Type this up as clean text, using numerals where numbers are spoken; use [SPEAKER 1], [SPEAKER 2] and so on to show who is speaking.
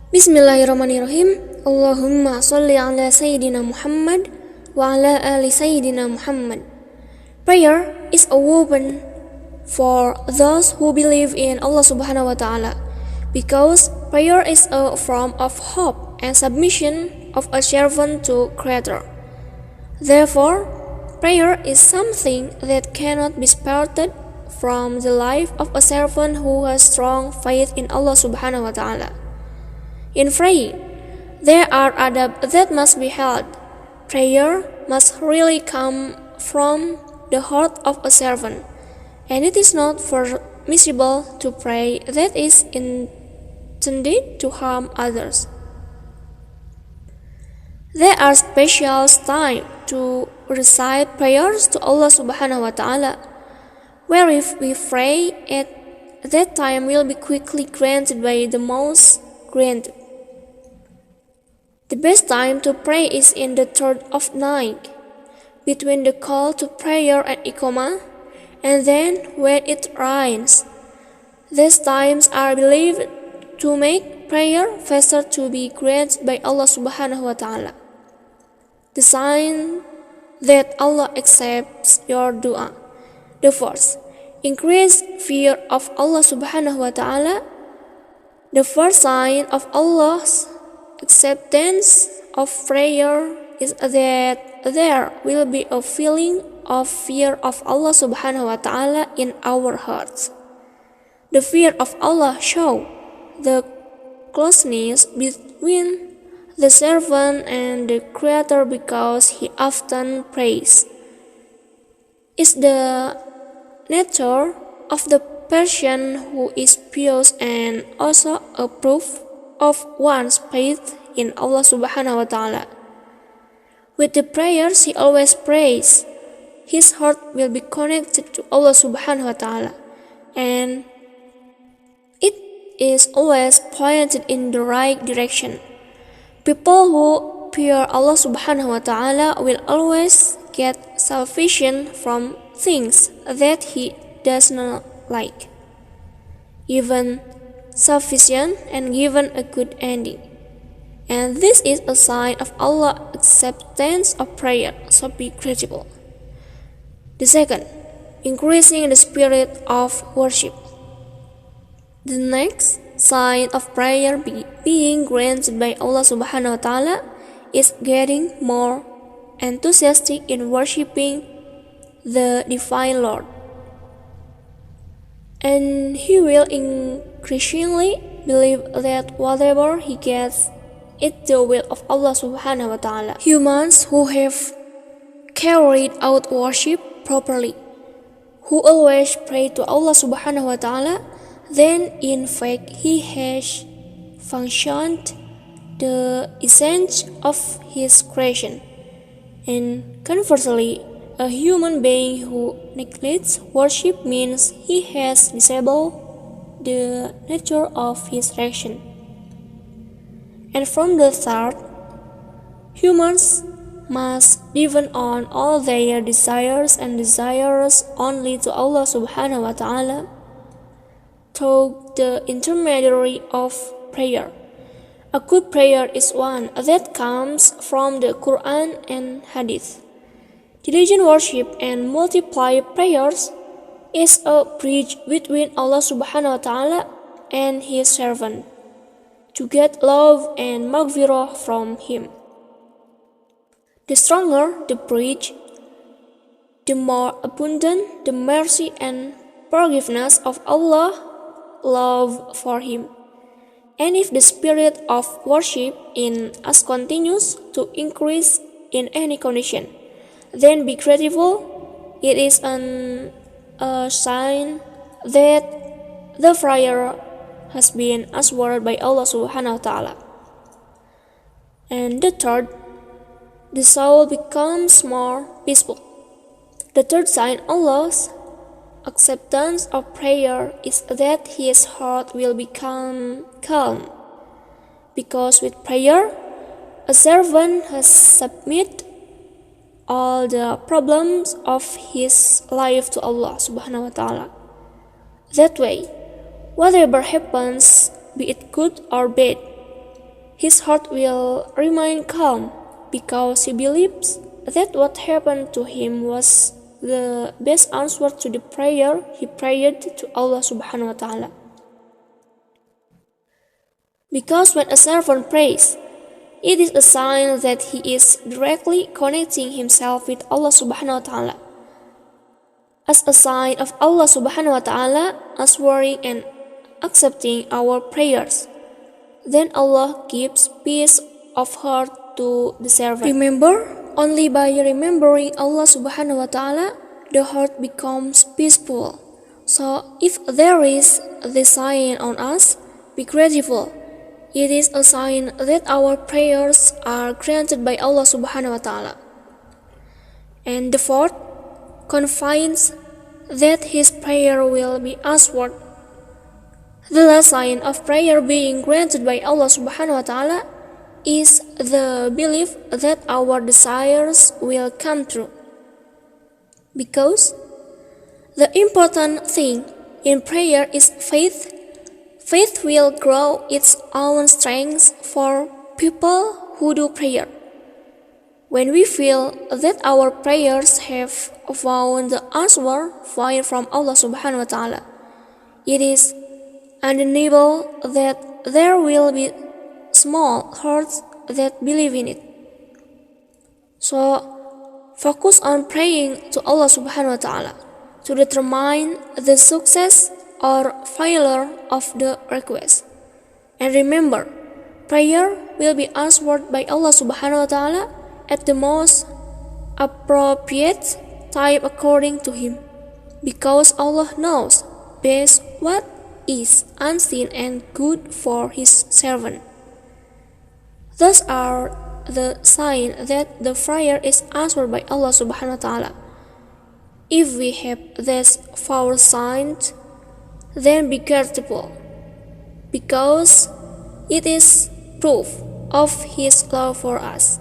[SPEAKER 1] Bismillahirrahmanirrahim. Allahumma salli ala Sayyidina Muhammad wa ala ali Sayyidina Muhammad. Prayer is a weapon for those who believe in Allah subhanahu wa ta'ala, because prayer is a form of hope and submission of a servant to Creator. Therefore, prayer is something that cannot be separated from the life of a servant who has strong faith in Allah subhanahu wa ta'ala. In praying, there are adab that must be held. Prayer must really come from the heart of a servant, and it is not permissible to pray that is intended to harm others. There are special times to recite prayers to Allah subhanahu wa ta'ala, where if we pray at that time will be quickly granted by the most granted. The best time to pray is in the third of night, between the call to prayer and Iqamah, and then when it rains. These times are believed to make prayer faster to be granted by Allah subhanahu wa ta'ala. The sign that Allah accepts your dua. The first, increase fear of Allah subhanahu wa ta'ala. The first sign of Allah's acceptance of prayer is that there will be a feeling of fear of Allah subhanahu wa ta'ala in our hearts. The fear of Allah shows the closeness between the servant and the Creator, because he often prays. Is the nature of the person who is pious and also a proof of one's faith in Allah subhanahu wa ta'ala. With the prayers he always prays, his heart will be connected to Allah subhanahu wa ta'ala, and it is always pointed in the right direction. People who fear Allah subhanahu wa ta'ala will always get salvation from things that he does not like, even sufficient and given a good ending. And this is a sign of Allah's acceptance of prayer, so be grateful. The second, increasing the spirit of worship. The next sign of prayer being granted by Allah subhanahu wa ta'ala is getting more enthusiastic in worshipping the Divine Lord. And he will increasingly believe that whatever he gets is the will of Allah subhanahu wa ta'ala. Humans who have carried out worship properly, who always pray to Allah subhanahu wa ta'ala, then in fact he has functioned the essence of his creation. And conversely, a human being who neglects worship means he has disabled the nature of his action. And from the start, humans must depend on all their desires and desires only to Allah subhanahu wa ta'ala through the intermediary of prayer. A good prayer is one that comes from the Quran and Hadith. Diligent worship and multiply prayers is a bridge between Allah subhanahu wa ta'ala and his servant to get love and maghfirah from him. The stronger the bridge, the more abundant the mercy and forgiveness of Allah love for him. And if the spirit of worship in us continues to increase in any condition, then be grateful. It is a sign that the prayer has been answered by Allah subhanahu wa ta'ala. And the third, the soul becomes more peaceful. The third sign Allah's acceptance of prayer is that his heart will become calm, because with prayer a servant has submitted all the problems of his life to Allah subhanahu wa ta'ala. That way, whatever happens, be it good or bad, his heart will remain calm because he believes that what happened to him was the best answer to the prayer he prayed to Allah subhanahu wa ta'ala. Because when a servant prays, it is a sign that he is directly connecting himself with Allah subhanahu wa ta'ala, as a sign of Allah subhanahu wa ta'ala answering and accepting our prayers. Then Allah gives peace of heart to the servant. Remember, only by remembering Allah subhanahu wa ta'ala, the heart becomes peaceful. So if there is this sign on us, be grateful. It is a sign that our prayers are granted by Allah subhanahu wa ta'ala. And the fourth, confidence that his prayer will be answered. The last sign of prayer being granted by Allah subhanahu wa ta'ala is the belief that our desires will come true. Because the important thing in prayer is faith. Faith will grow its own strength for people who do prayer. When we feel that our prayers have found the answer from Allah subhanahu wa ta'ala, it is undeniable that there will be small hearts that believe in it. So focus on praying to Allah subhanahu wa ta'ala to determine the success or failure of the request. And remember, prayer will be answered by Allah subhanahu wa ta'ala at the most appropriate time according to Him, because Allah knows best what is unseen and good for His servant. Thus are the sign that the prayer is answered by Allah subhanahu wa ta'ala. If we have these four signs, then be grateful, because it is proof of His love for us.